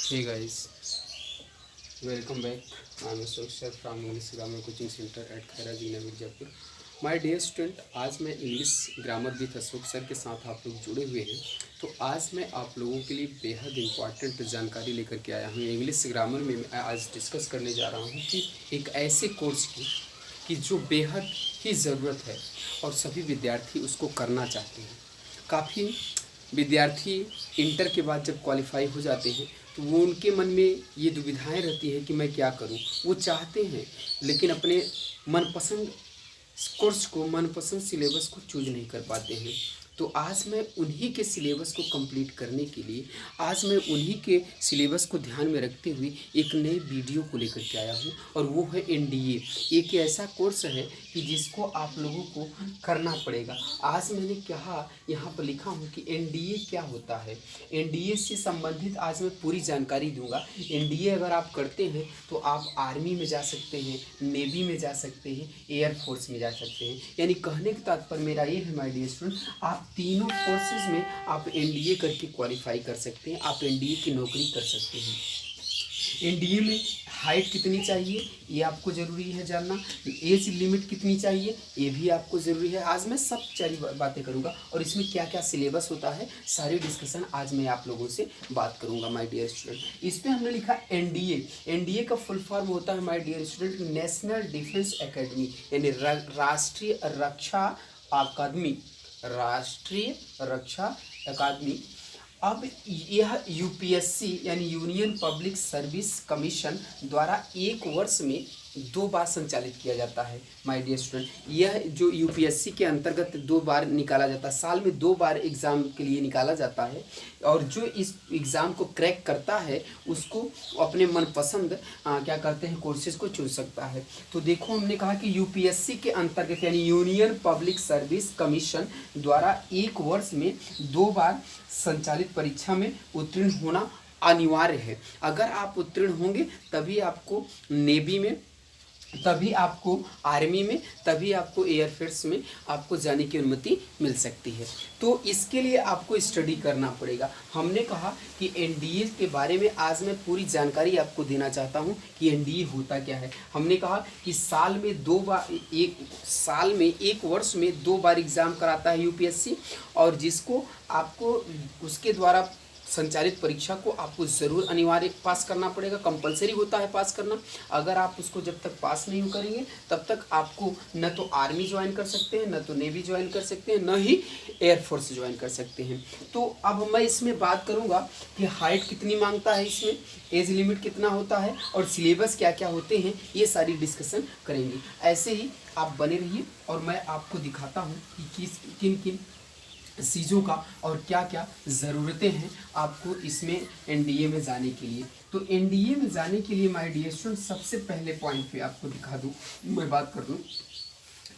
Hey guys, welcome back. I'm Ashok sir from English Grammar Coaching Center at Khaira जीना Mirzapur. My dear student, आज मैं English grammar with Ashok sir के साथ आप लोग जुड़े हुए हैं. तो आज मैं आप लोगों के लिए बेहद इंपॉर्टेंट जानकारी लेकर के आया हूँ. इंग्लिश ग्रामर में मैं आज डिस्कस करने जा रहा हूँ कि एक ऐसे कोर्स की कि जो बेहद ही ज़रूरत है और सभी विद्यार्थी उसको करना चाहते हैं. काफ़ी विद्यार्थी इंटर के बाद जब क्वालिफाई हो जाते हैं तो वो उनके मन में ये दुविधाएं रहती है कि मैं क्या करूं. वो चाहते हैं लेकिन अपने मनपसंद कोर्स को, मनपसंद सिलेबस को चूज नहीं कर पाते हैं. तो आज मैं उन्हीं के सिलेबस को कंप्लीट करने के लिए, आज मैं उन्हीं के सिलेबस को ध्यान में रखते हुए एक नए वीडियो को लेकर के आया हूँ और वो है एनडीए. एक ऐसा कोर्स है कि जिसको आप लोगों को करना पड़ेगा. आज मैंने कहा, यहाँ पर लिखा हूँ कि एनडीए क्या होता है. एनडीए से संबंधित आज मैं पूरी जानकारी दूंगा. एनडीए अगर आप करते हैं तो आप आर्मी में जा सकते हैं, नेवी में जा सकते हैं, एयरफोर्स में जा सकते हैं. यानी कहने का तात्पर्य मेरा ये है माय डियर स्टूडेंट, आप तीनों फोर्सेस में आप एनडीए करके क्वालिफाई कर सकते हैं, आप एनडीए की नौकरी कर सकते हैं. एनडीए में हाइट कितनी चाहिए ये आपको ज़रूरी है जानना. एज लिमिट कितनी चाहिए ये भी आपको ज़रूरी है. आज मैं सब सारी बातें करूँगा और इसमें क्या क्या सिलेबस होता है सारी डिस्कशन आज मैं आप लोगों से बात करूँगा माय डियर स्टूडेंट. इस पर हमने लिखा एनडीए. एनडीए का फुल फॉर्म होता है my dear student National Defence Academy, यानी राष्ट्रीय रक्षा अकादमी, राष्ट्रीय रक्षा अकादमी. अब यह यूपीएससी यानी यूनियन पब्लिक सर्विस कमीशन द्वारा एक वर्ष में 2 बार संचालित किया जाता है माय डियर स्टूडेंट. यह जो यूपीएससी के अंतर्गत 2 बार निकाला जाता है, साल में 2 बार एग्ज़ाम के लिए निकाला जाता है. और जो इस एग्ज़ाम को क्रैक करता है उसको अपने मनपसंद क्या कहते हैं कोर्सेज को चुन सकता है. तो देखो, हमने कहा कि यूपीएससी के अंतर्गत यानी यूनियन पब्लिक सर्विस कमीशन द्वारा एक वर्ष में 2 बार संचालित परीक्षा में उत्तीर्ण होना अनिवार्य है. अगर आप उत्तीर्ण होंगे तभी आपको नेवी में, तभी आपको आर्मी में, तभी आपको एयरफोर्स में आपको जाने की अनुमति मिल सकती है. तो इसके लिए आपको स्टडी करना पड़ेगा. हमने कहा कि एनडीए के बारे में आज मैं पूरी जानकारी आपको देना चाहता हूं कि एनडीए होता क्या है. हमने कहा कि साल में 2 बार, एक वर्ष में 2 बार एग्ज़ाम कराता है यूपीएससी, और जिसको आपको उसके द्वारा संचालित परीक्षा को आपको ज़रूर अनिवार्य पास करना पड़ेगा. कंपलसरी होता है पास करना. अगर आप उसको जब तक पास नहीं करेंगे तब तक आपको न तो आर्मी ज्वाइन कर सकते हैं, न तो नेवी ज्वाइन कर सकते हैं, न ही एयरफोर्स ज्वाइन कर सकते हैं. तो अब मैं इसमें बात करूँगा कि हाइट कितनी मांगता है, इसमें एज लिमिट कितना होता है और सिलेबस क्या क्या होते हैं, ये सारी डिस्कशन करेंगे. ऐसे ही आप बने रहिए और मैं आपको दिखाता हूँ कि किन किन चीज़ों का और क्या क्या ज़रूरतें हैं आपको इसमें एनडीए में जाने के लिए. तो एनडीए में जाने के लिए माय डियर स्टूडेंट सबसे पहले पॉइंट पे आपको दिखा दूँ, मैं बात कर दूँ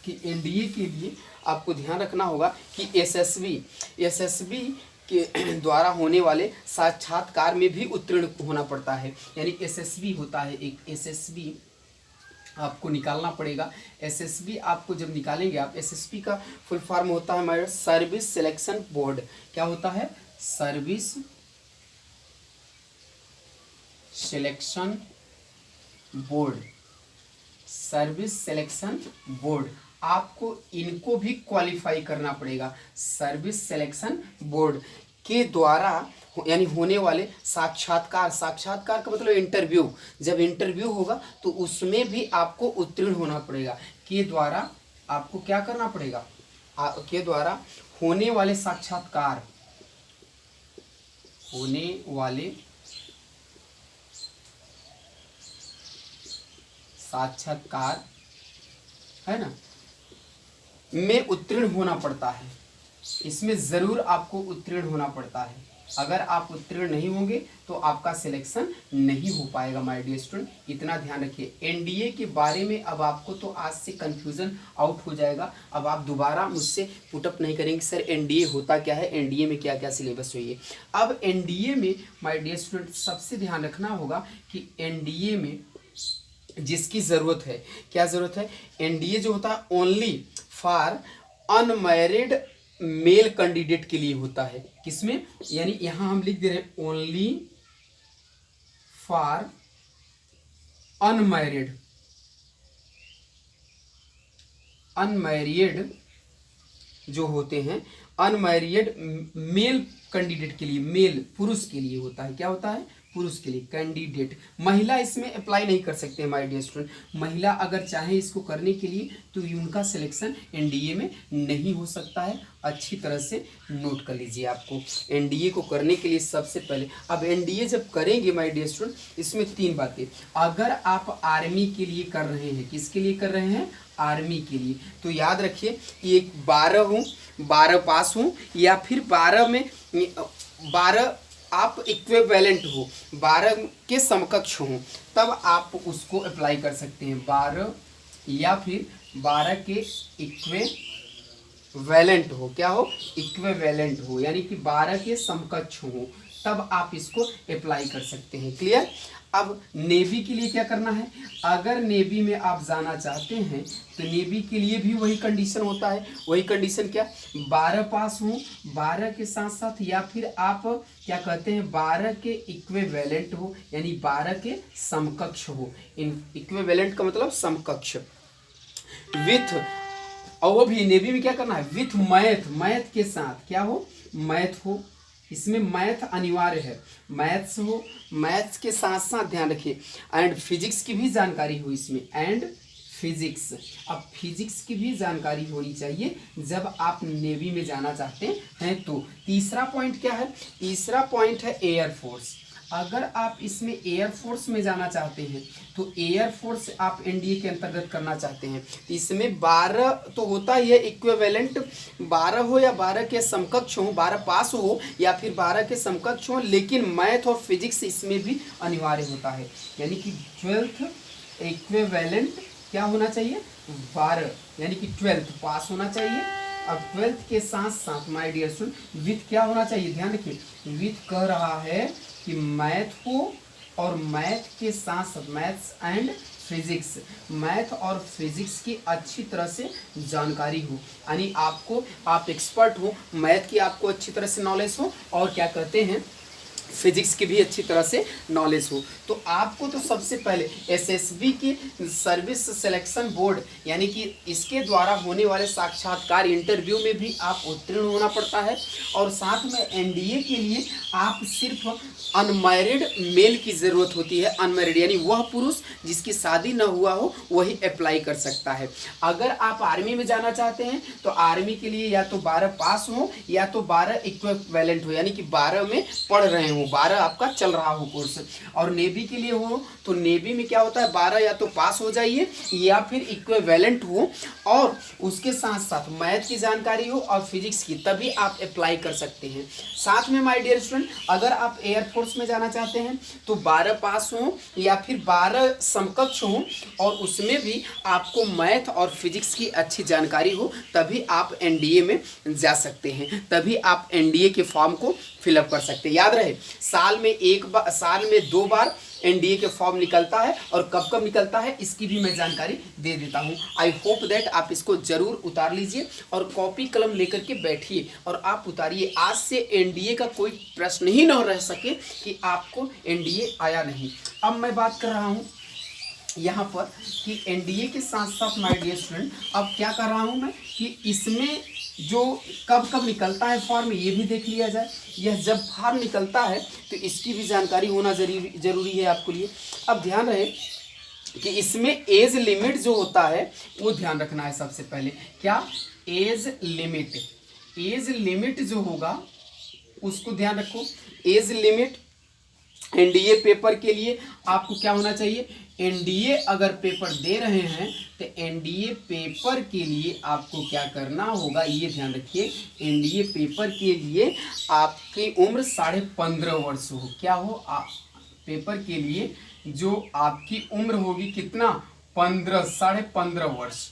कि एनडीए के लिए आपको ध्यान रखना होगा कि एसएसबी के द्वारा होने वाले साक्षात्कार में भी उत्तीर्ण होना पड़ता है. यानी एसएसबी होता है, एक एसएसबी आपको निकालना पड़ेगा. एसएसबी आपको जब निकालेंगे आप, एसएसबी का फुल फॉर्म होता है हमारा सर्विस सिलेक्शन बोर्ड. क्या होता है? Service selection board, service selection board. आपको इनको भी क्वालिफाई करना पड़ेगा. सर्विस सिलेक्शन बोर्ड के द्वारा यानी होने वाले साक्षात्कार का मतलब इंटरव्यू. जब इंटरव्यू होगा तो उसमें भी आपको उत्तीर्ण होना पड़ेगा. के द्वारा आपको क्या करना पड़ेगा? के द्वारा होने वाले साक्षात्कार, होने वाले साक्षात्कार है ना, में उत्तीर्ण होना पड़ता है. इसमें ज़रूर आपको उत्तीर्ण होना पड़ता है. अगर आप उत्तीर्ण नहीं होंगे तो आपका सिलेक्शन नहीं हो पाएगा माय डियर स्टूडेंट. इतना ध्यान रखिए. एनडीए के बारे में अब आपको तो आज से कंफ्यूजन आउट हो जाएगा. अब आप दोबारा मुझसे पुटअप नहीं करेंगे सर एनडीए होता क्या है, एनडीए में क्या क्या सिलेबस चाहिए. अब एनडीए में माय डियर स्टूडेंट सबसे ध्यान रखना होगा कि एनडीए में जिसकी ज़रूरत है, क्या ज़रूरत है? एनडीए जो होता है only for unmarried male candidate के लिए होता है. किसमें? यानी यहाँ हम लिख दे रहे हैं ओनली फॉर अनमैरिड जो होते हैं, अनमैरिड मेल कैंडिडेट के लिए, मेल पुरुष के लिए होता है। क्या होता है? पुरुष के लिए कैंडिडेट। महिला इसमें अप्लाई नहीं कर सकते माय डियर स्टूडेंट। महिला अगर चाहे इसको करने के लिए तो उनका सिलेक्शन एनडीए में नहीं हो सकता है। अच्छी तरह से नोट कर लीजिए। आपको एनडीए को करने के लिए सबसे पहले, अब एनडीए जब करेंगे माय डियर स्टूडेंट, इसमें 3 बातें। अगर आप आर्मी के लिए कर रहे हैं, किसके लिए कर रहे हैं? आर्मी के लिए, तो याद रखिए ये 12 हूँ, 12 पास हूँ, या फिर 12 में 12 आप इक्विवेलेंट हो, 12 के समकक्ष हो, तब आप उसको अप्लाई कर सकते हैं। 12 या फिर 12 के इक्विवेलेंट हो। क्या हो? इक्विवेलेंट हो, यानी कि 12 के समकक्ष हो, तब आप इसको अप्लाई कर सकते हैं। क्लियर? अब नेवी के लिए क्या करना है? अगर नेवी में आप जाना चाहते हैं तो नेवी के लिए भी वही कंडीशन होता है। वही कंडीशन क्या? 12 पास हो, 12 के साथ साथ, या फिर आप क्या कहते हैं, 12 के इक्विवेलेंट हो, यानी 12 के समकक्ष हो। इन इक्विवेलेंट का मतलब समकक्ष। विथ, और वो भी नेवी में क्या करना है? विथ मैथ, मैथ के साथ क्या हो? मैथ हो। इसमें मैथ अनिवार्य है, मैथ्स हो, मैथ्स के साथ साथ ध्यान रखिए एंड फिजिक्स की भी जानकारी हो इसमें, एंड फिजिक्स। अब फिजिक्स की भी जानकारी होनी चाहिए जब आप नेवी में जाना चाहते हैं तो। तीसरा पॉइंट क्या है? तीसरा पॉइंट है एयरफोर्स। अगर आप इसमें एयरफोर्स में जाना चाहते हैं तो एयरफोर्स आप एनडीए के अंतर्गत करना चाहते हैं, इसमें 12 तो होता ही है इक्विवेलेंट, 12 हो या 12 के समकक्ष हो, 12 पास हो या फिर 12 के समकक्ष हो, लेकिन मैथ और फिजिक्स इसमें भी अनिवार्य होता है। यानी कि 12th इक्विवेलेंट क्या होना चाहिए? 12, यानी कि 12th पास होना चाहिए। अब 12th के साथ साथ माय डियर स्टूडेंट विथ क्या होना चाहिए? ध्यान रखिए, विथ कह रहा है कि मैथ हो, और मैथ के साथ साथ मैथ्स एंड फिजिक्स, मैथ और फिजिक्स की अच्छी तरह से जानकारी हो, यानी आपको, आप एक्सपर्ट हो, मैथ की आपको अच्छी तरह से नॉलेज हो, और क्या कहते हैं, फिजिक्स की भी अच्छी तरह से नॉलेज हो। तो आपको तो सबसे पहले एसएसबी की सर्विस सिलेक्शन बोर्ड, यानी कि इसके द्वारा होने वाले साक्षात्कार इंटरव्यू में भी आप उत्तीर्ण होना पड़ता है, और साथ में एनडीए के लिए आप सिर्फ अनमैरिड मेल की ज़रूरत होती है। अनमैरिड यानी वह पुरुष जिसकी शादी न हुआ हो वही अप्लाई कर सकता है। अगर आप आर्मी में जाना चाहते हैं तो आर्मी के लिए या तो 12 पास हो या तो 12 इक्विवेलेंट हो, यानी कि 12 में पढ़ रहे हो, 12 आपका चल रहा हो कोर्स। और नेवी के लिए हो तो नेवी में क्या होता है? 12 या तो पास हो जाइए या फिर इक्विवेलेंट हो, और उसके साथ साथ मैथ की जानकारी हो और फिजिक्स की, तभी आप अप्लाई कर सकते हैं। साथ में माय डियर स्टूडेंट, अगर आप एयरफोर्स में जाना चाहते हैं तो 12 पास हो या फिर 12 समकक्ष हो, और उसमें भी आपको मैथ और फिजिक्स की अच्छी जानकारी हो, तभी आप एनडीए में जा सकते हैं, तभी आप एनडीए के फॉर्म को फिलअप कर सकते हैं। याद रहे, साल में 2 बार एनडीए के फॉर्म निकलता है, और कब कब निकलता है इसकी भी मैं जानकारी दे देता हूं। आई होप दैट आप इसको जरूर उतार लीजिए और कॉपी कलम लेकर के बैठिए और आप उतारिए। आज से एनडीए का कोई प्रश्न ही न रह सके कि आपको एनडीए आया नहीं। अब मैं बात कर रहा हूं यहाँ पर कि एनडीए के साथ साथ माय डियर स्टूडेंट, अब क्या कर रहा हूँ मैं कि इसमें जो कब कब निकलता है फॉर्म ये भी देख लिया जाए। यह जब फॉर्म निकलता है तो इसकी भी जानकारी होना जरूरी है आपके लिए। अब ध्यान रहे कि इसमें एज लिमिट जो होता है वो ध्यान रखना है सबसे पहले। क्या? एज लिमिट जो होगा उसको ध्यान रखो। एज लिमिट एनडीए पेपर के लिए आपको क्या होना चाहिए? एनडीए अगर पेपर दे रहे हैं तो एनडीए पेपर के लिए आपको क्या करना होगा, ये ध्यान रखिए। एनडीए पेपर के लिए आपकी उम्र 15.5 वर्ष हो। क्या हो? पेपर के लिए जो आपकी उम्र होगी कितना? 15.5 वर्ष।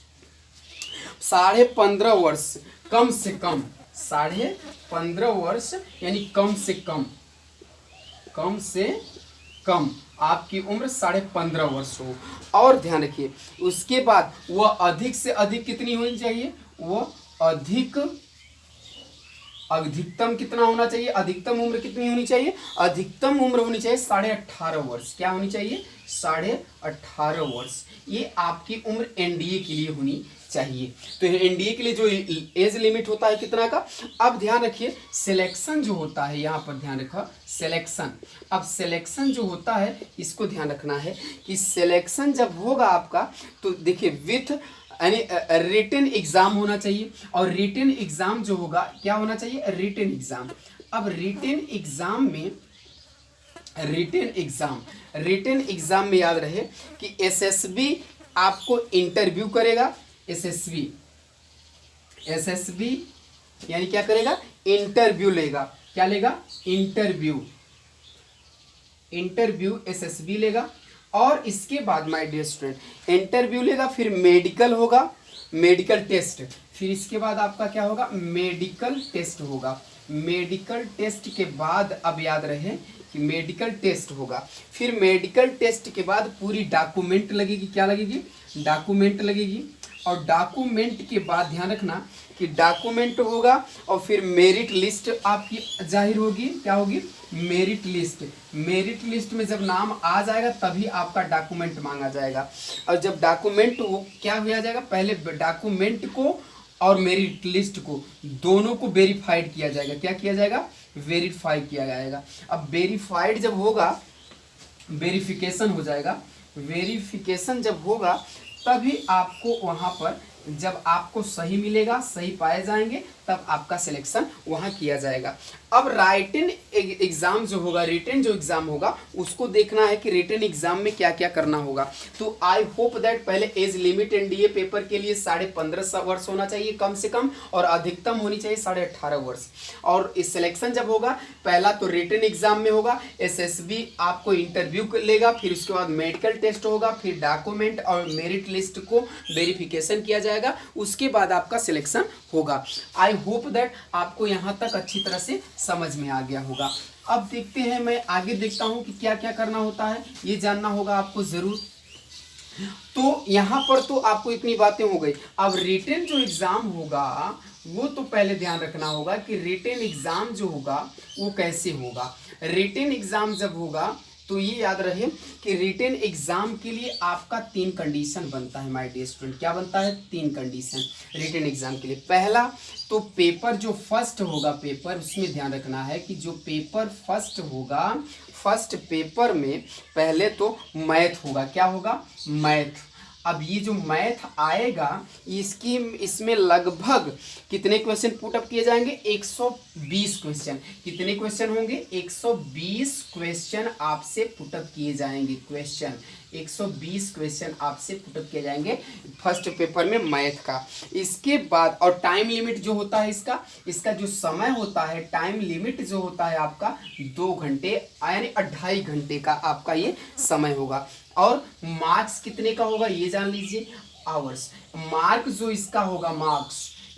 15.5 वर्ष कम से कम, 15.5 वर्ष यानी कम से कम आपकी उम्र 15.5 वर्ष हो। और ध्यान रखिए उसके बाद वह अधिक से अधिक कितनी होनी चाहिए? वह अधिक अधिकतम कितना होना चाहिए, अधिकतम उम्र कितनी होनी चाहिए, अधिकतम उम्र होनी चाहिए 18.5 वर्ष। क्या होनी चाहिए, 18.5 वर्ष। ये आपकी उम्र एनडीए के लिए होनी चाहिए। तो एनडीए के लिए जो एज लिमिट होता है कितना का। अब ध्यान रखिए सिलेक्शन जो होता है, यहाँ पर ध्यान रखा सिलेक्शन। अब सिलेक्शन जो होता है इसको ध्यान रखना है कि सिलेक्शन जब होगा आपका तो देखिए विथ यानी रिटन एग्जाम होना चाहिए। और रिटन एग्जाम जो होगा क्या होना चाहिए, रिटन एग्जाम। अब रिटन एग्जाम में याद रहे कि एसएसबी आपको इंटरव्यू करेगा। एसएसबी यानी क्या करेगा, इंटरव्यू लेगा। क्या लेगा, इंटरव्यू एसएसबी लेगा। और इसके बाद माय डियर स्टूडेंट इंटरव्यू लेगा, फिर मेडिकल होगा, मेडिकल टेस्ट। फिर इसके बाद आपका क्या होगा, मेडिकल टेस्ट होगा। मेडिकल टेस्ट के बाद अब याद रहे कि मेडिकल टेस्ट होगा। फिर मेडिकल टेस्ट के बाद पूरी डॉक्यूमेंट लगेगी। क्या लगेगी, डॉक्यूमेंट लगेगी। और डॉक्यूमेंट के बाद ध्यान रखना कि डॉक्यूमेंट होगा और फिर मेरिट लिस्ट आपकी जाहिर होगी। क्या होगी, मेरिट लिस्ट। मेरिट लिस्ट में जब नाम आ जाएगा तभी आपका डॉक्यूमेंट मांगा जाएगा। और जब डॉक्यूमेंट वो क्या किया जाएगा, पहले डॉक्यूमेंट को और मेरिट लिस्ट को दोनों को वेरीफाइड किया जाएगा। क्या किया जाएगा, वेरीफाई किया जाएगा। अब वेरीफाइड जब होगा, वेरिफिकेशन हो जाएगा। वेरिफिकेशन जब होगा तभी आपको वहाँ पर जब आपको सही मिलेगा, सही पाए जाएंगे, तब आपका सिलेक्शन वहाँ किया जाएगा। अब राइटन एग्जाम जो होगा, रिटन जो एग्जाम होगा उसको देखना है कि रिटन एग्जाम में क्या क्या करना होगा। तो आई होप दैट पहले एज लिमिट एनडीए पेपर के लिए 15.5 वर्ष होना चाहिए कम से कम, और अधिकतम होनी चाहिए 18.5 वर्ष। और इस सिलेक्शन जब होगा पहला तो रिटन एग्जाम में होगा, एसएसबी आपको इंटरव्यू लेगा, फिर उसके बाद मेडिकल टेस्ट होगा, फिर डॉक्यूमेंट और मेरिट लिस्ट को वेरिफिकेशन किया जाएगा, उसके बाद आपका सिलेक्शन होगा। आई होप दैट आपको यहाँ तक अच्छी तरह से समझ में आ गया होगा। अब देखते हैं, मैं आगे देखता हूँ कि क्या क्या करना होता है, ये जानना होगा आपको जरूर। तो यहाँ पर तो आपको इतनी बातें हो गई। अब रिटन जो एग्जाम होगा वो तो पहले ध्यान रखना होगा कि रिटन एग्जाम जो होगा वो कैसे होगा। रिटन एग्जाम जब होगा तो ये याद रहे कि रिटन एग्जाम के लिए आपका 3 कंडीशन बनता है माय डियर स्टूडेंट। क्या बनता है, 3 कंडीशन रिटन एग्जाम के लिए। पहला तो पेपर जो फर्स्ट होगा, पेपर उसमें ध्यान रखना है कि जो पेपर फर्स्ट होगा, फर्स्ट पेपर में पहले तो मैथ होगा। क्या होगा, मैथ। अब ये जो मैथ आएगा इसमें लगभग कितने क्वेश्चन पुटअप किए जाएंगे, 120 क्वेश्चन। कितने क्वेश्चन होंगे, 120 क्वेश्चन आपसे पुटअप किए जाएंगे। 120 क्वेश्चन आपसे पुटअप किए जाएंगे फर्स्ट पेपर में मैथ का। इसके बाद और टाइम लिमिट जो होता है इसका जो समय होता है, टाइम लिमिट जो होता है आपका 2 घंटे यानी 2.5 घंटे का आपका ये समय होगा। और मार्क्स कितने का होगा ये जान लीजिए, आवर्स। मार्क जो इसका होगा,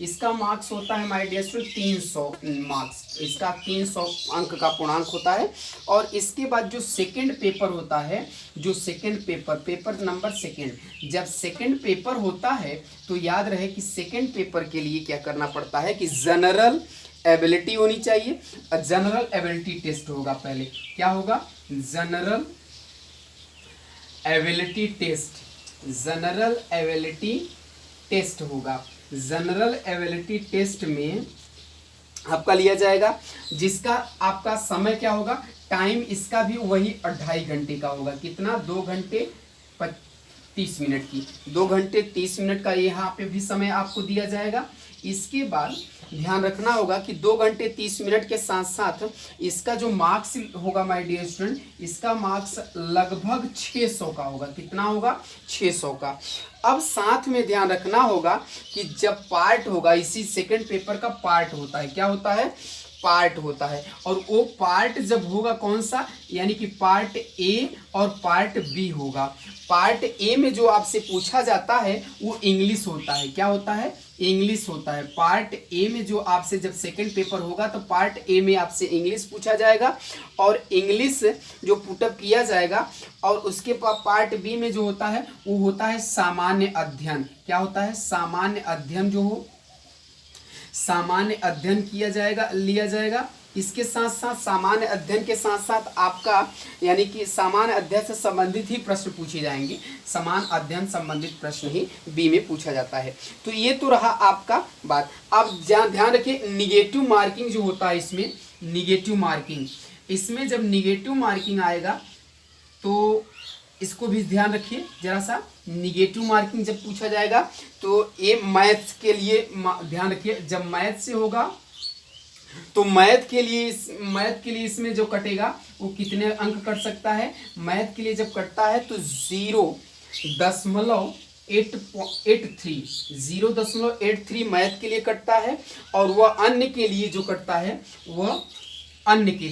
इसका मार्क्स होता है माय डियर स्टूडेंट 300 मार्क्स। इसका 300 अंक का पूर्णांक होता है। और इसके बाद जो सेकंड पेपर होता है, जो सेकंड पेपर नंबर सेकंड, जब सेकंड पेपर होता है तो याद रहे कि सेकंड पेपर के लिए क्या करना पड़ता है कि जनरल एबिलिटी होनी चाहिए। जनरल एबिलिटी टेस्ट होगा पहले। क्या होगा, general ability test. General ability test होगा। जनरल एबिलिटी टेस्ट में आपका लिया जाएगा, जिसका आपका समय क्या होगा, टाइम इसका भी वही 2.5 घंटे का होगा। कितना, 2 घंटे 30 मिनट की, 2 घंटे 30 मिनट का यहाँ पे भी समय आपको दिया जाएगा। इसके बाद ध्यान रखना होगा कि 2 घंटे 30 मिनट के साथ साथ इसका जो मार्क्स होगा माय डियर स्टूडेंट, इसका मार्क्स लगभग 600 का होगा। कितना होगा, 600 का। अब साथ में ध्यान रखना होगा कि जब पार्ट होगा, इसी सेकंड पेपर का पार्ट होता है। क्या होता है, पार्ट होता है। और वो पार्ट जब होगा कौन सा, यानी कि पार्ट ए और पार्ट बी होगा। पार्ट ए में जो आपसे पूछा जाता है वो इंग्लिश होता है। क्या होता है, इंग्लिश होता है। पार्ट ए में जो आपसे जब सेकंड पेपर होगा तो पार्ट ए में आपसे इंग्लिश पूछा जाएगा और इंग्लिश जो पुटअप किया जाएगा। और उसके पार्ट बी में जो होता है वो होता है सामान्य अध्ययन। क्या होता है, सामान्य अध्ययन जो हो, सामान्य अध्ययन किया जाएगा, लिया जाएगा। इसके साथ साथ सामान्य अध्ययन के साथ साथ आपका यानी कि सामान्य अध्ययन से संबंधित ही प्रश्न पूछे जाएंगे। समान अध्ययन संबंधित प्रश्न ही बी में पूछा जाता है। तो ये तो रहा आपका बात। अब ध्यान रखिए, निगेटिव मार्किंग जो होता है इसमें, निगेटिव मार्किंग, इसमें जब निगेटिव मार्किंग आएगा तो इसको भी ध्यान रखिए जरा सा। निगेटिव मार्किंग जब पूछा जाएगा तो ये मैथ्स के लिए ध्यान रखिए, जब मैथ से होगा तो मैथ के लिए इसमें जो कटेगा वो कितने अंक कट सकता है। मैथ के लिए जब कटता है तो 0.83 मैथ के लिए कटता है। और वह अन्य के लिए जो कटता है वह अन्य के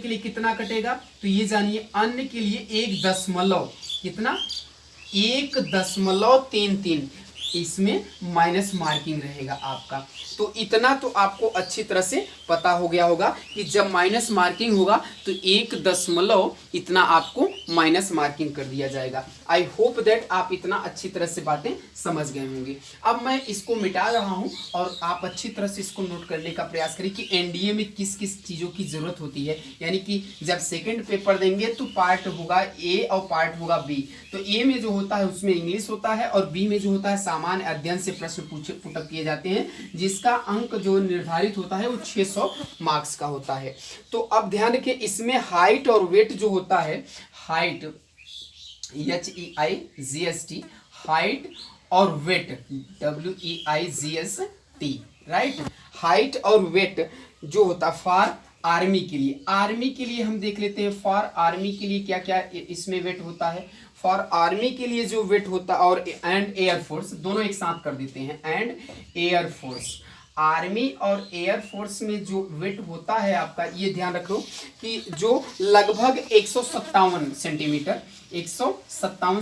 लिए कितना कटेगा तो ये जानिए, अन्य के लिए 1.33 इसमें माइनस मार्किंग रहेगा आपका। तो इतना तो आपको अच्छी तरह से पता हो गया होगा कि जब माइनस मार्किंग होगा तो 1 इतना आपको माइनस मार्किंग कर दिया जाएगा। आई होप दैट आप इतना अच्छी तरह से बातें समझ गए होंगे। अब मैं इसको मिटा रहा हूं और आप अच्छी तरह से इसको नोट करने का प्रयास करें कि एनडीए में किस किस चीज़ों की ज़रूरत होती है। यानी कि जब सेकेंड पेपर देंगे तो पार्ट होगा ए और पार्ट होगा बी। तो ए में जो होता है उसमें इंग्लिश होता है और बी में जो होता है सामान्य अध्ययन से प्रश्न पुटअप किए जाते हैं, जिसका अंक जो निर्धारित होता है वो 600 मार्क्स का होता है। तो अब ध्यान रखिए, इसमें हाइट और वेट जो होता है, हाइट HEIGST, हाइट और वेट WEIGST, राइट। हाइट और वेट जो होता है फॉर आर्मी के लिए हम देख लेते हैं। फॉर आर्मी के लिए क्या क्या इसमें वेट होता है। फॉर आर्मी के लिए जो वेट होता है, और एंड एयरफोर्स दोनों एक साथ कर देते हैं, एंड एयरफोर्स, आर्मी और एयरफोर्स में जो वेट होता है आपका, ये ध्यान रखो कि जो लगभग 157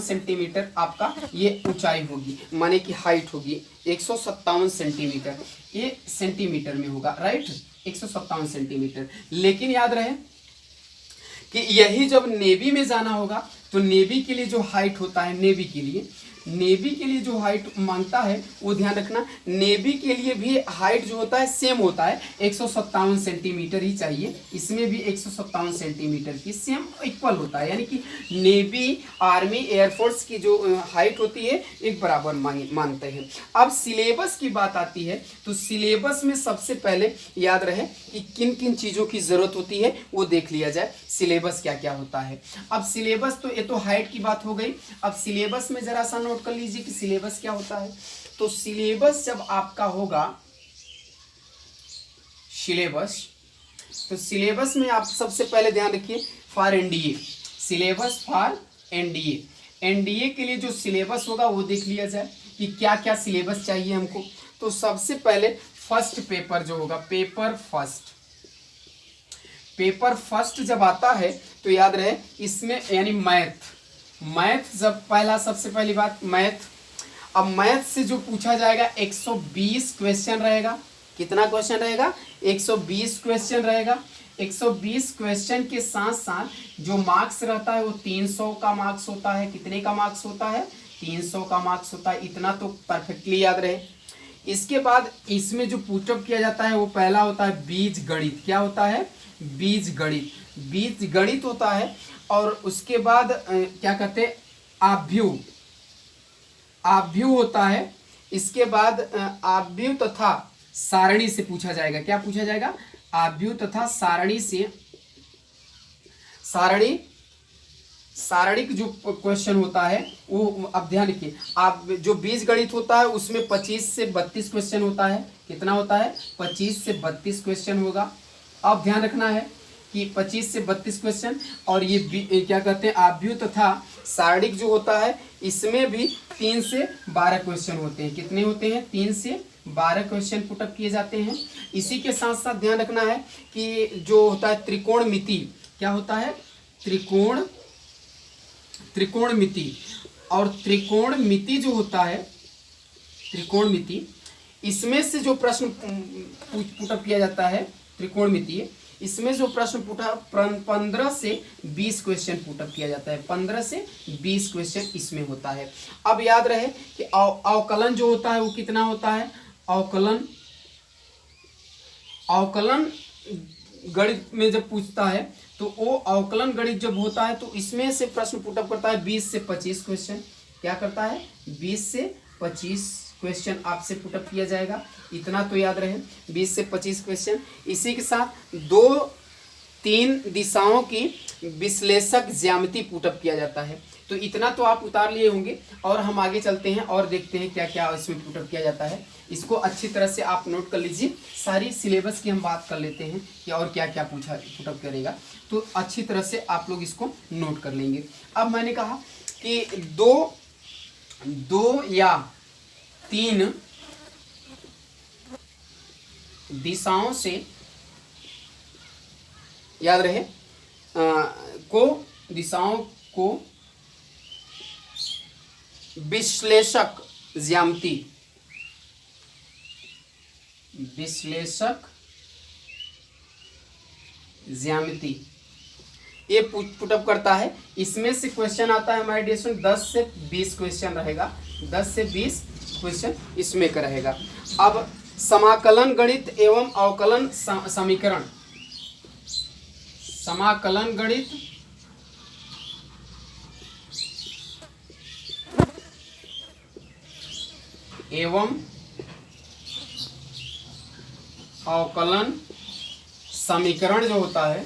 सेंटीमीटर आपका ये ऊंचाई होगी, माने कि हाइट होगी 157 सेंटीमीटर, ये सेंटीमीटर में होगा, राइट, 157 सेंटीमीटर। लेकिन याद रहे कि यही जब नेवी में जाना होगा तो नेवी के लिए जो हाइट होता है, नेवी के लिए जो हाइट मांगता है वो ध्यान रखना, नेवी के लिए भी हाइट जो होता है सेम होता है, 157 सेंटीमीटर ही चाहिए। इसमें भी 157 सेंटीमीटर की सेम इक्वल होता है, यानी कि नेवी, आर्मी, एयरफोर्स की जो हाइट होती है एक बराबर मानते हैं। अब सिलेबस की बात आती है तो सिलेबस में सबसे पहले याद रहे कि किन किन चीज़ों की ज़रूरत होती है वो देख लिया जाए, सिलेबस क्या क्या होता है। अब सिलेबस तो ये तो हाइट की बात हो गई। अब सिलेबस में ज़रा सा नोट कर लीजिए कि सिलेबस क्या होता है। तो सिलेबस जब आपका होगा, तो सिलेबस में आप सबसे पहले ध्यान रखिए for NDA, syllabus for NDA के लिए जो सिलेबस होगा वो देख लिया जाए कि क्या क्या सिलेबस चाहिए हमको। तो सबसे पहले फर्स्ट पेपर जो होगा, पेपर फर्स्ट जब आता है तो याद रहे इसमें यानी मैथ जब पहला, सबसे पहली बात मैथ। अब मैथ से जो पूछा जाएगा 120 क्वेश्चन रहेगा। कितना क्वेश्चन रहेगा? 120 क्वेश्चन रहेगा। 120 क्वेश्चन के साथ साथ जो मार्क्स रहता है वो 300 का मार्क्स होता है। कितने का मार्क्स होता है? 300 का मार्क्स होता है। इतना तो परफेक्टली याद रहे। इसके बाद इसमें जो पुटअप किया जाता है वो पहला होता है बीज गणित। क्या होता है? बीज गणित होता है। और उसके बाद क्या कहते हैं, आव्यूह होता है। इसके बाद आव्यूह तथा सारणी से पूछा जाएगा। क्या पूछा जाएगा? आव्यूह तथा सारणी से, सारणी जो क्वेश्चन होता है वो अब ध्यान रखिए। आप जो बीज गणित होता है उसमें 25 से 32 क्वेश्चन होता है। कितना होता है? 25 से 32 क्वेश्चन होगा। अब ध्यान रखना है कि 25 से 32 क्वेश्चन। और ये क्या कहते हैं, आव्यूह तथा सारणिक जो होता है इसमें भी 3 से 12 क्वेश्चन होते हैं। कितने होते हैं? 3 से 12 क्वेश्चन पुटअप किए जाते हैं। इसी के साथ साथ ध्यान रखना है कि जो होता है त्रिकोणमिति। क्या होता है? त्रिकोणमिति। और त्रिकोणमिति जो होता है, त्रिकोणमिति, इसमें से जो प्रश्न पुटअप किया जाता है त्रिकोणमिति, इसमें जो प्रश्न पुटअप 15 से 20 क्वेश्चन पुटअप किया जाता है। 15 से 20 क्वेश्चन इसमें होता है। अब याद रहे कि अवकलन जो होता है वो कितना होता है? अवकलन गणित में जब पूछता है तो वो अवकलन गणित जब होता है तो इसमें से प्रश्न पुटअप करता है 20 से 25 क्वेश्चन। क्या करता है? 20 से 25 क्वेश्चन आपसे पुटअप किया जाएगा। इतना तो याद रहे, 20 से 25 क्वेश्चन। इसी के साथ 2-3 दिशाओं की विश्लेषक ज्यामिति पुटअप किया जाता है। तो इतना तो आप उतार लिए होंगे और हम आगे चलते हैं और देखते हैं क्या क्या इसमें पुटअप किया जाता है। इसको अच्छी तरह से आप नोट कर लीजिए। सारी सिलेबस की हम बात कर लेते हैं कि और क्या क्या पूछा पुटअप करेगा, तो अच्छी तरह से आप लोग इसको नोट कर लेंगे। अब मैंने कहा कि दो या 3 दिशाओं से याद रहे दिशाओं को विश्लेषक ज्यामिति ये पुटअप करता है। इसमें से क्वेश्चन आता है हमारे डियर 10 से 20 क्वेश्चन रहेगा। 10 से 20 क्वेश्चन इसमें का रहेगा। अब समाकलन गणित एवं अवकलन समीकरण, समाकलन गणित एवं अवकलन समीकरण जो होता है,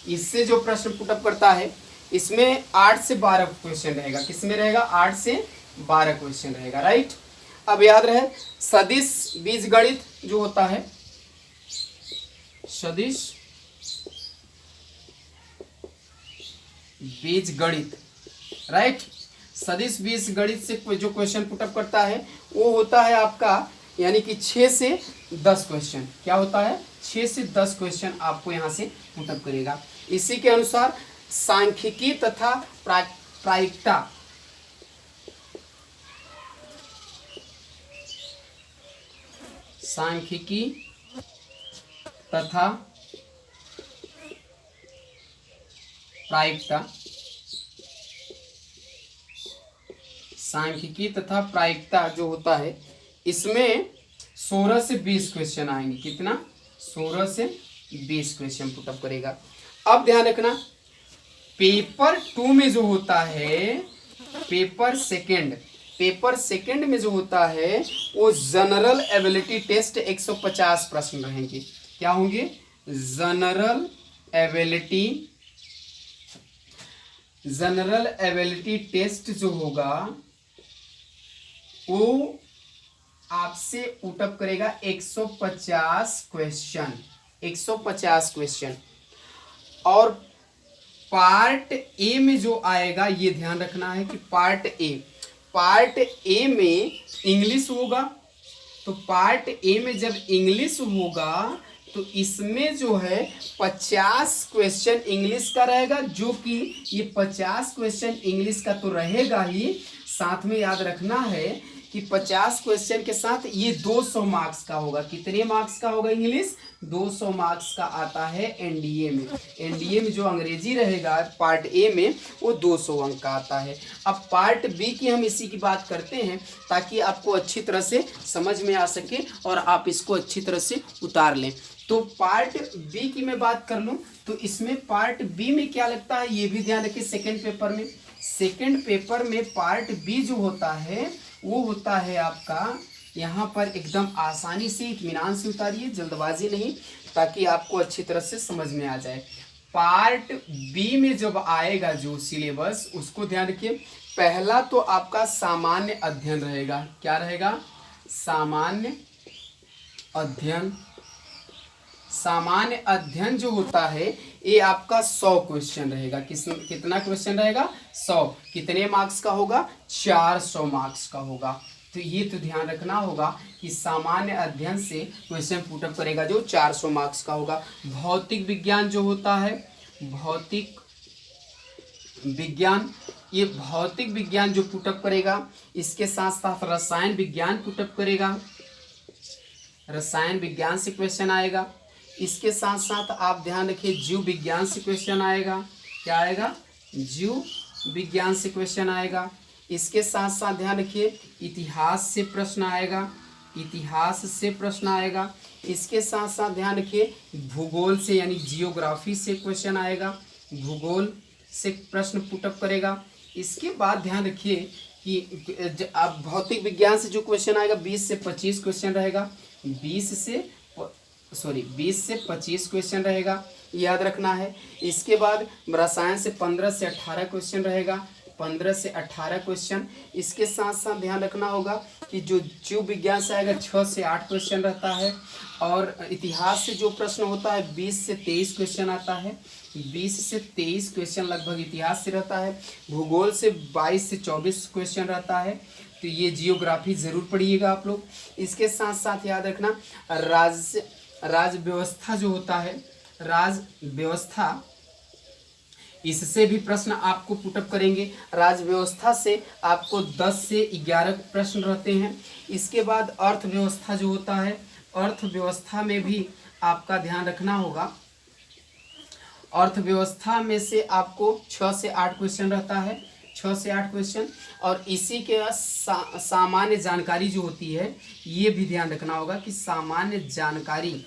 इससे जो प्रश्न पुटअप करता है इसमें 8 से 12 क्वेश्चन रहेगा। किसमें रहेगा? 8 से 12 क्वेश्चन रहेगा, राइट। अब याद रहे सदिश बीजगणित जो होता है, सदिश बीजगणित, राइट। सदिश बीजगणित से जो क्वेश्चन पुटअप करता है वो होता है आपका यानी कि 6 से 10 क्वेश्चन। क्या होता है? 6 से 10 क्वेश्चन आपको यहाँ से पुटअप करेगा। इसी के अनुसार सांख्यिकी तथा प्रायिकता, सांख्यिकी तथा प्रायिकता, सांख्यिकी तथा प्रायिकता जो होता है इसमें 16 से 20 क्वेश्चन आएंगे। कितना? 16 से 20 क्वेश्चन पुटअप करेगा। अब ध्यान रखना, पेपर 2 में जो होता है, पेपर सेकंड में जो होता है वो जनरल एबिलिटी टेस्ट 150 प्रश्न रहेंगे। क्या होंगे? जनरल एबिलिटी टेस्ट जो होगा वो आपसे पुटअप करेगा 150 क्वेश्चन। और पार्ट ए में जो आएगा, ये ध्यान रखना है कि पार्ट ए में इंग्लिश होगा। तो पार्ट ए में जब इंग्लिश होगा तो इसमें जो है 50 क्वेश्चन इंग्लिश का रहेगा, जो कि ये 50 क्वेश्चन इंग्लिश का तो रहेगा ही, साथ में याद रखना है कि 50 क्वेश्चन के साथ ये 200 मार्क्स का होगा। कितने मार्क्स का होगा इंग्लिश? 200 मार्क्स का आता है एनडीए में जो अंग्रेजी रहेगा पार्ट ए में वो 200 अंक का आता है। अब पार्ट बी की हम इसी की बात करते हैं ताकि आपको अच्छी तरह से समझ में आ सके और आप इसको अच्छी तरह से उतार लें। तो पार्ट बी की मैं बात कर लूँ तो इसमें पार्ट बी में क्या लगता है ये भी ध्यान रखिए। सेकेंड पेपर में पार्ट बी जो होता है वो होता है आपका, यहाँ पर एकदम आसानी से इत्मीनान से उतारिए, जल्दबाजी नहीं, ताकि आपको अच्छी तरह से समझ में आ जाए। पार्ट बी में जब आएगा जो सिलेबस, उसको ध्यान रखिए। पहला तो आपका सामान्य अध्ययन रहेगा। क्या रहेगा? सामान्य अध्ययन जो होता है ये आपका 100 क्वेश्चन रहेगा। कितना क्वेश्चन रहेगा? 100। कितने मार्क्स का होगा? 400 मार्क्स का होगा। तो ये तो ध्यान रखना होगा कि सामान्य अध्ययन से क्वेश्चन पुटअप करेगा जो 400 मार्क्स का होगा। भौतिक विज्ञान जो होता है, भौतिक विज्ञान, ये भौतिक विज्ञान जो पुटअप करेगा, इसके साथ साथ रसायन विज्ञान पुटअप करेगा। रसायन विज्ञान से क्वेश्चन आएगा। इसके साथ साथ आप ध्यान रखिए जीव विज्ञान से क्वेश्चन आएगा। क्या आएगा? जीव विज्ञान से क्वेश्चन आएगा। इसके साथ साथ ध्यान रखिए इतिहास से प्रश्न आएगा। इतिहास से प्रश्न आएगा। इसके साथ साथ ध्यान रखिए भूगोल से यानी जियोग्राफी से क्वेश्चन आएगा, भूगोल से प्रश्न पुटअप करेगा। इसके बाद ध्यान रखिए कि अब भौतिक विज्ञान से जो क्वेश्चन आएगा 20 से 25 क्वेश्चन रहेगा, 20 से 25 क्वेश्चन रहेगा, याद रखना है। इसके बाद रसायन से 15 से 18 क्वेश्चन रहेगा, 15 से 18 क्वेश्चन। इसके साथ साथ ध्यान रखना होगा कि जो जीव विज्ञान से आएगा 6 से 8 क्वेश्चन रहता है, और इतिहास से जो प्रश्न होता है 20 से 23 क्वेश्चन आता है, 20 से 23 क्वेश्चन लगभग इतिहास से रहता है। भूगोल से 22 से 24 क्वेश्चन रहता है, तो ये जियोग्राफी ज़रूर पढ़िएगा आप लोग। इसके साथ साथ याद रखना राज्य व्यवस्था जो होता है, राज्य व्यवस्था, इससे भी प्रश्न आपको पुटअप करेंगे। राज्य व्यवस्था से आपको 10 से 11 प्रश्न रहते हैं। इसके बाद अर्थव्यवस्था जो होता है, अर्थव्यवस्था में भी आपका ध्यान रखना होगा। अर्थव्यवस्था में से आपको 6 से 8 क्वेश्चन रहता है, 6 से 8 क्वेश्चन। और इसी के सामान्य जानकारी जो होती है, ये भी ध्यान रखना होगा कि सामान्य जानकारी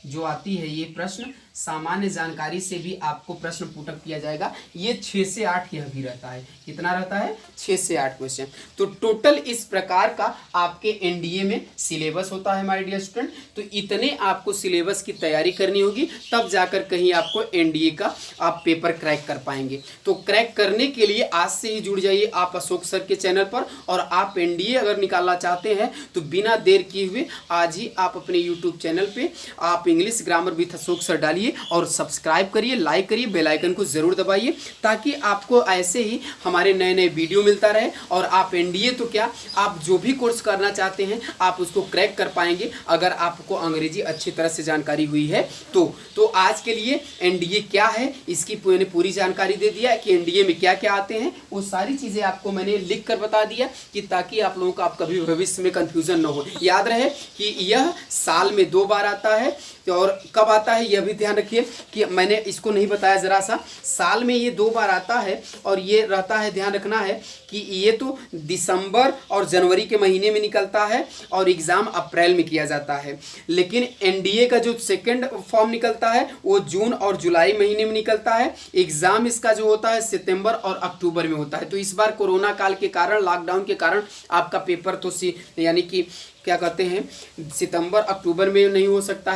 जो आती है, ये प्रश्न सामान्य जानकारी से भी आपको प्रश्न पुटअप किया जाएगा। ये 6 से 8 यह भी रहता है। कितना रहता है? 6 से 8 क्वेश्चन। तो टोटल इस प्रकार का आपके एनडीए में सिलेबस होता है माय डियर स्टूडेंट। तो इतने आपको सिलेबस की तैयारी करनी होगी, तब जाकर कहीं आपको एनडीए का आप पेपर क्रैक कर पाएंगे। तो क्रैक करने के लिए आज से ही जुड़ जाइए आप अशोक सर के चैनल पर, और आप एनडीए अगर निकालना चाहते हैं तो बिना देर किए हुए आज ही आप अपने यूट्यूब चैनल पर आप English grammar with Ashok sir डालिए और सब्सक्राइब करिए, लाइक करिए, बेल आइकन को जरूर दबाइए, ताकि आपको ऐसे ही हमारे नए नए वीडियो मिलता रहे। और आप एनडीए तो क्या, आप जो भी कोर्स करना चाहते हैं आप उसको क्रैक कर पाएंगे, अगर आपको अंग्रेजी अच्छी तरह से जानकारी हुई है तो आज के लिए एनडीए क्या है इसकी मैंने पूरी जानकारी दे दिया कि एनडीए में क्या क्या आते हैं, वो सारी चीज़ें आपको मैंने लिख कर बता दिया कि ताकि आप लोगों का आप कभी भविष्य में कंफ्यूजन न हो। याद रहे कि यह साल में 2 बार आता है, और कब आता है यह भी ध्यान रखिए कि मैंने इसको नहीं बताया ज़रा सा। साल में ये 2 बार आता है, और ये रहता है, ध्यान रखना है कि ये तो दिसंबर और जनवरी के महीने में निकलता है, और एग्ज़ाम अप्रैल में किया जाता है। लेकिन एनडीए का जो सेकंड फॉर्म निकलता है वो जून और जुलाई महीने में निकलता है। एग्ज़ाम इसका जो होता है सितंबर और अक्टूबर में होता है। तो इस बार कोरोना काल के कारण, लॉकडाउन के कारण आपका पेपर तो यानी कि क्या कहते हैं सितंबर अक्टूबर में नहीं हो सकता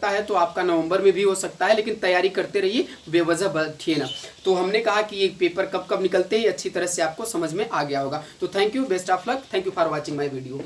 है तो आपका नवंबर में भी हो सकता है, लेकिन तैयारी करते रहिए, बेवजह बैठिए ना। तो हमने कहा कि ये पेपर कब कब निकलते हैं अच्छी तरह से आपको समझ में आ गया होगा। तो thank you, best of luck, thank you for watching my video.